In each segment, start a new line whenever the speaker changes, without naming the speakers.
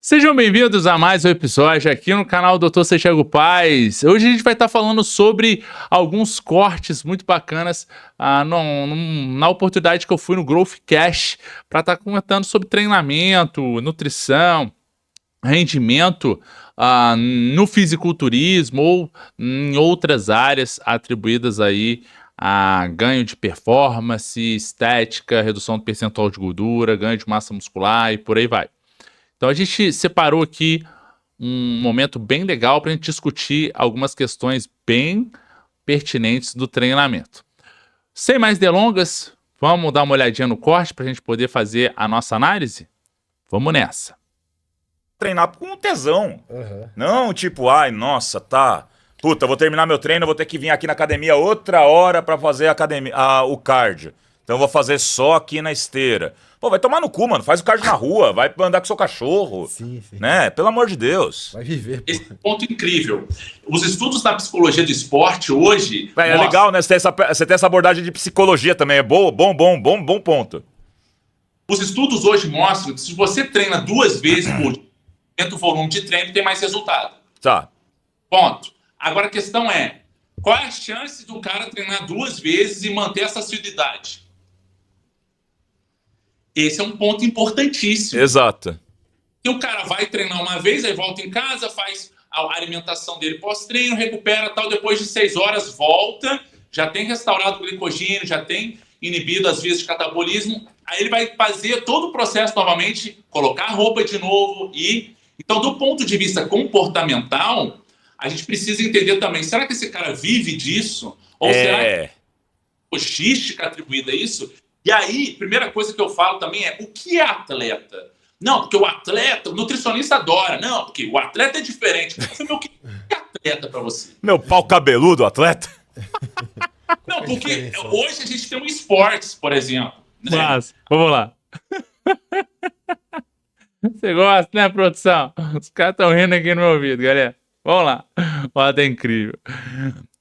Sejam bem-vindos a mais um episódio aqui no canal Dr. Santiago Paz. Hoje a gente vai estar falando sobre alguns cortes muito bacanas na oportunidade que eu fui no Growth Cash para estar comentando sobre treinamento, nutrição, rendimento no fisiculturismo ou em outras áreas atribuídas aí a ganho de performance, estética, redução do percentual de gordura, ganho de massa muscular e por aí vai. Então a gente separou aqui um momento bem legal para a gente discutir algumas questões bem pertinentes do treinamento. Sem mais delongas, vamos dar uma olhadinha no corte para a gente poder fazer a nossa análise? Vamos nessa.
Treinar com tesão. Não tipo, ai, nossa, tá. Puta, vou terminar meu treino, vou ter que vir aqui na academia outra hora pra fazer o cardio. Então eu vou fazer só aqui na esteira. Pô, vai tomar no cu, mano. Faz o cardio na rua, vai andar com seu cachorro.
Sim.
Né? Pelo amor de Deus.
Vai viver, pô.
Esse ponto incrível. Os estudos da psicologia do esporte hoje...
É legal, né? Você tem essa abordagem de psicologia também. É bom ponto.
Os estudos hoje mostram que se você treina 2 vezes por dia, aumenta o volume de treino, tem mais resultado.
Tá.
Ponto. Agora a questão é, qual é a chance do cara treinar 2 vezes e manter essa assiduidade? Esse é um ponto importantíssimo.
Exato.
E o cara vai treinar uma vez, aí volta em casa, faz a alimentação dele pós-treino, recupera tal, depois de 6 horas volta, já tem restaurado o glicogênio, já tem inibido as vias de catabolismo, aí ele vai fazer todo o processo novamente, colocar a roupa de novo e... Então, do ponto de vista comportamental, a gente precisa entender também, será que esse cara vive disso? Ou será que é logística atribuída a isso? E aí, primeira coisa que eu falo também é, o que é atleta? Não, porque o atleta, o nutricionista adora. Não, porque o atleta é diferente. O que é atleta pra você?
Meu pau cabeludo, atleta?
Não, porque hoje a gente tem um esportes, por exemplo. Né?
Mas, vamos lá. Você gosta, né, produção? Os caras estão rindo aqui no meu ouvido, galera. Vamos lá. Olha, tá incrível.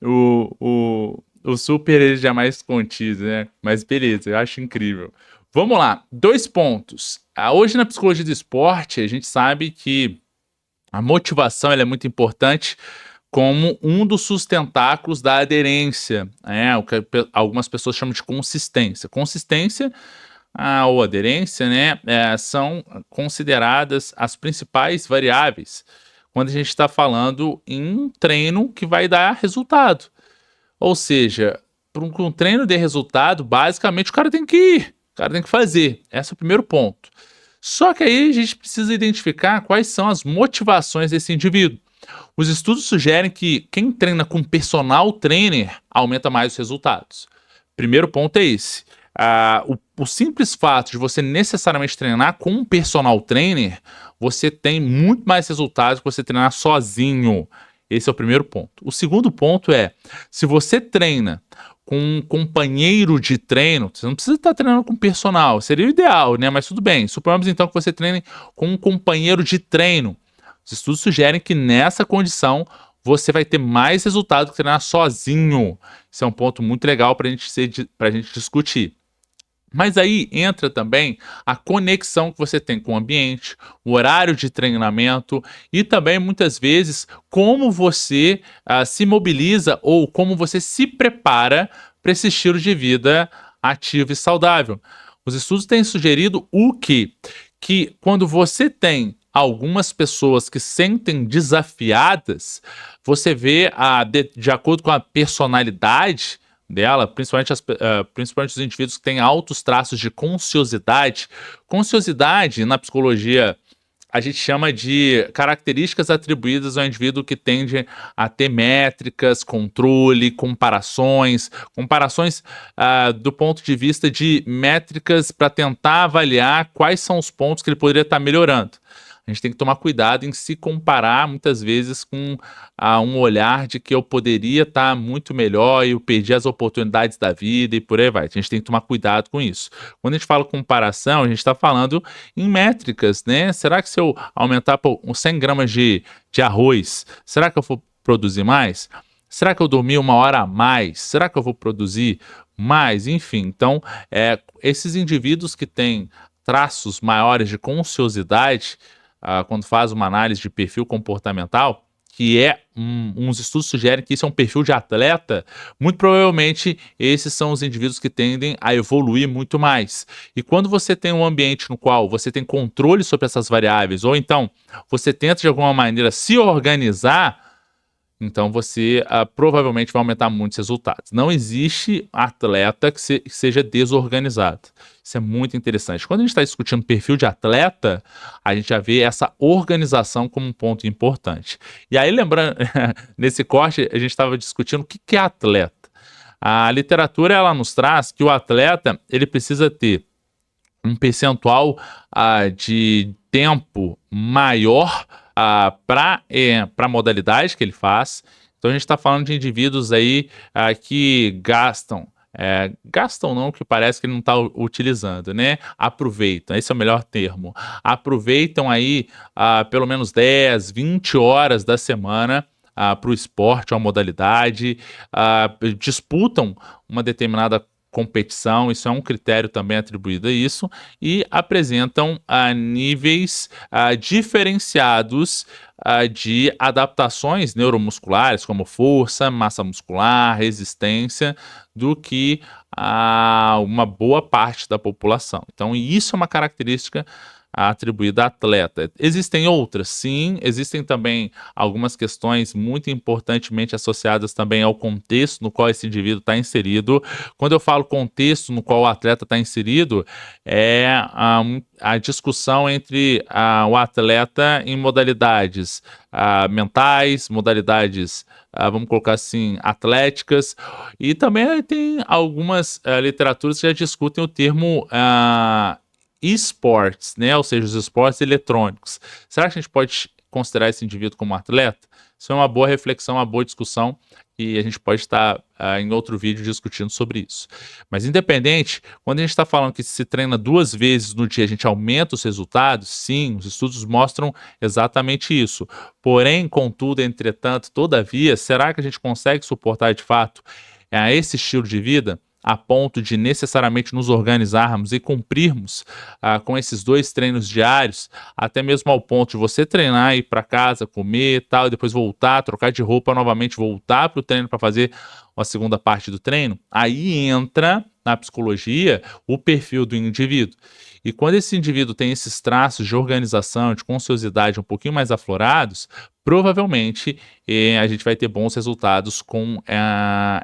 O super ele jamais contiz, né? Mas beleza, eu acho incrível. Vamos lá, 2 pontos. Hoje na psicologia do esporte, a gente sabe que a motivação ela é muito importante como um dos sustentáculos da aderência, o que algumas pessoas chamam de consistência. Consistência ou aderência, né, são consideradas as principais variáveis quando a gente está falando em um treino que vai dar resultado. Ou seja, para um treino dê resultado, basicamente o cara tem que ir, o cara tem que fazer. Esse é o primeiro ponto. Só que aí a gente precisa identificar quais são as motivações desse indivíduo. Os estudos sugerem que quem treina com personal trainer aumenta mais os resultados. Primeiro ponto é esse. O simples fato de você necessariamente treinar com um personal trainer, você tem muito mais resultados que você treinar sozinho. Esse é o primeiro ponto. O segundo ponto é, se você treina com um companheiro de treino, você não precisa estar treinando com personal, seria o ideal, né? Mas tudo bem. Suponhamos então que você treine com um companheiro de treino. Os estudos sugerem que nessa condição você vai ter mais resultado que treinar sozinho. Isso é um ponto muito legal para a gente discutir. Mas aí entra também a conexão que você tem com o ambiente, o horário de treinamento e também muitas vezes como você se mobiliza ou como você se prepara para esse estilo de vida ativo e saudável. Os estudos têm sugerido que quando você tem algumas pessoas que sentem desafiadas, você vê, de acordo com a personalidade dela, principalmente os indivíduos que têm altos traços de consciosidade. Consciosidade, na psicologia, a gente chama de características atribuídas ao indivíduo que tende a ter métricas, controle, comparações do ponto de vista de métricas para tentar avaliar quais são os pontos que ele poderia estar melhorando. A gente tem que tomar cuidado em se comparar muitas vezes com um olhar de que eu poderia estar muito melhor e eu perdi as oportunidades da vida e por aí vai. A gente tem que tomar cuidado com isso. Quando a gente fala comparação, a gente está falando em métricas, né? Será que se eu aumentar por 100 gramas de arroz, será que eu vou produzir mais? Será que eu dormi 1 hora a mais? Será que eu vou produzir mais? Enfim, então, esses indivíduos que têm traços maiores de consciosidade, quando faz uma análise de perfil comportamental, que é, uns estudos sugerem que isso é um perfil de atleta, muito provavelmente esses são os indivíduos que tendem a evoluir muito mais. E quando você tem um ambiente no qual você tem controle sobre essas variáveis, ou então você tenta de alguma maneira se organizar, então você provavelmente vai aumentar muitos resultados. Não existe atleta que seja desorganizado. Isso é muito interessante. Quando a gente está discutindo perfil de atleta, a gente já vê essa organização como um ponto importante. E aí, lembrando, nesse corte, a gente estava discutindo o que é atleta. A literatura ela nos traz que o atleta ele precisa ter um percentual de tempo maior para a modalidade que ele faz. Então a gente está falando de indivíduos aí que gastam não, que parece que ele não está utilizando, né? Aproveitam, esse é o melhor termo. Aproveitam aí pelo menos 10, 20 horas da semana para o esporte, uma modalidade, disputam uma determinada competição, isso é um critério também atribuído a isso, e apresentam níveis diferenciados de adaptações neuromusculares, como força, massa muscular, resistência, do que uma boa parte da população. Então, isso é uma característica atribuída a atleta. Existem outras, sim, existem também algumas questões muito importantemente associadas também ao contexto no qual esse indivíduo está inserido. Quando eu falo contexto no qual o atleta está inserido, é a discussão entre o atleta em modalidades mentais, modalidades, vamos colocar assim, atléticas, e também tem algumas literaturas que já discutem o termo esportes, né? Ou seja, os esportes eletrônicos. Será que a gente pode considerar esse indivíduo como atleta? Isso é uma boa reflexão, uma boa discussão, e a gente pode estar em outro vídeo discutindo sobre isso. Mas independente, quando a gente está falando que se treina 2 vezes no dia, a gente aumenta os resultados, sim, os estudos mostram exatamente isso. Porém, contudo, entretanto, todavia, será que a gente consegue suportar de fato esse estilo de vida? A ponto de necessariamente nos organizarmos e cumprirmos com esses 2 treinos diários, até mesmo ao ponto de você treinar, ir para casa, comer e tal, e depois voltar, trocar de roupa novamente, voltar para o treino para fazer a segunda parte do treino. Aí entra na psicologia o perfil do indivíduo. E quando esse indivíduo tem esses traços de organização, de consciosidade um pouquinho mais aflorados, provavelmente a gente vai ter bons resultados com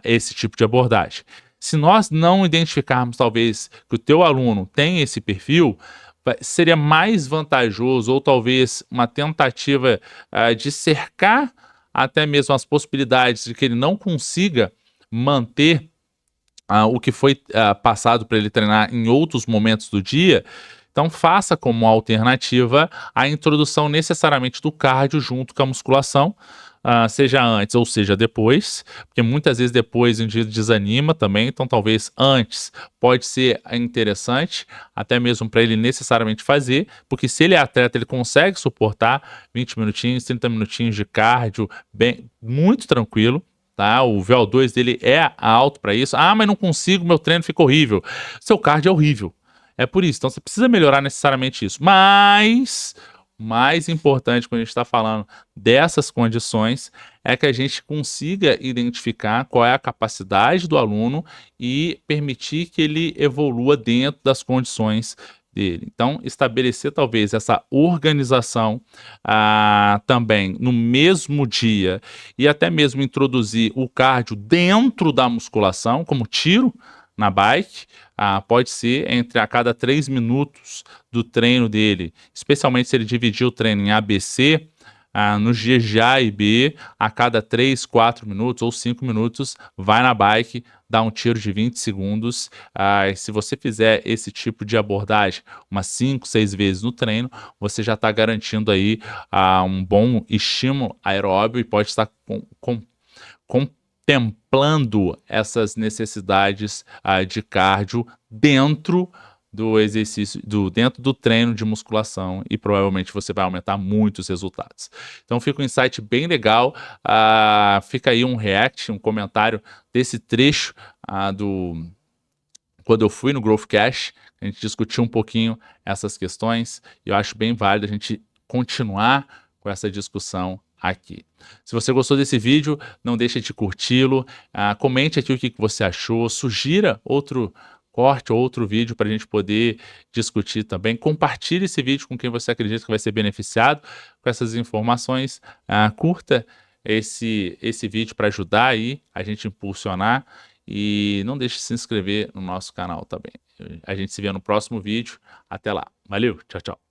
esse tipo de abordagem. Se nós não identificarmos, talvez, que o teu aluno tem esse perfil, seria mais vantajoso, ou talvez uma tentativa de cercar até mesmo as possibilidades de que ele não consiga manter o que foi passado para ele treinar em outros momentos do dia. Então, faça como alternativa a introdução necessariamente do cardio junto com a musculação, seja antes ou seja depois, porque muitas vezes depois o indivíduo desanima também, então talvez antes pode ser interessante, até mesmo para ele necessariamente fazer, porque se ele é atleta, ele consegue suportar 20 minutinhos, 30 minutinhos de cardio, muito tranquilo. Tá? O VO2 dele é alto para isso. Mas não consigo, meu treino fica horrível. Seu cardio é horrível. É por isso. Então você precisa melhorar necessariamente isso. Mas mais importante quando a gente está falando dessas condições é que a gente consiga identificar qual é a capacidade do aluno e permitir que ele evolua dentro das condições dele. Então, estabelecer talvez essa organização também no mesmo dia e até mesmo introduzir o cardio dentro da musculação, como tiro na bike, pode ser entre a cada 3 minutos do treino dele, especialmente se ele dividir o treino em ABC, nos dias de A e B, a cada 3, 4 minutos ou 5 minutos, vai na bike, dá um tiro de 20 segundos. Se você fizer esse tipo de abordagem umas 5, 6 vezes no treino, você já está garantindo aí um bom estímulo aeróbio e pode estar contemplando essas necessidades de cardio dentro do exercício, dentro do treino de musculação, e provavelmente você vai aumentar muitos resultados. Então fica um insight bem legal, fica aí um react, um comentário desse trecho quando eu fui no Growth Cash, a gente discutiu um pouquinho essas questões, e eu acho bem válido a gente continuar com essa discussão aqui. Se você gostou desse vídeo, não deixe de curti-lo, comente aqui o que você achou, sugira outro corte ou outro vídeo para a gente poder discutir também. Compartilhe esse vídeo com quem você acredita que vai ser beneficiado com essas informações. Curta esse vídeo para ajudar aí a gente impulsionar e não deixe de se inscrever no nosso canal também. A gente se vê no próximo vídeo. Até lá. Valeu, tchau, tchau.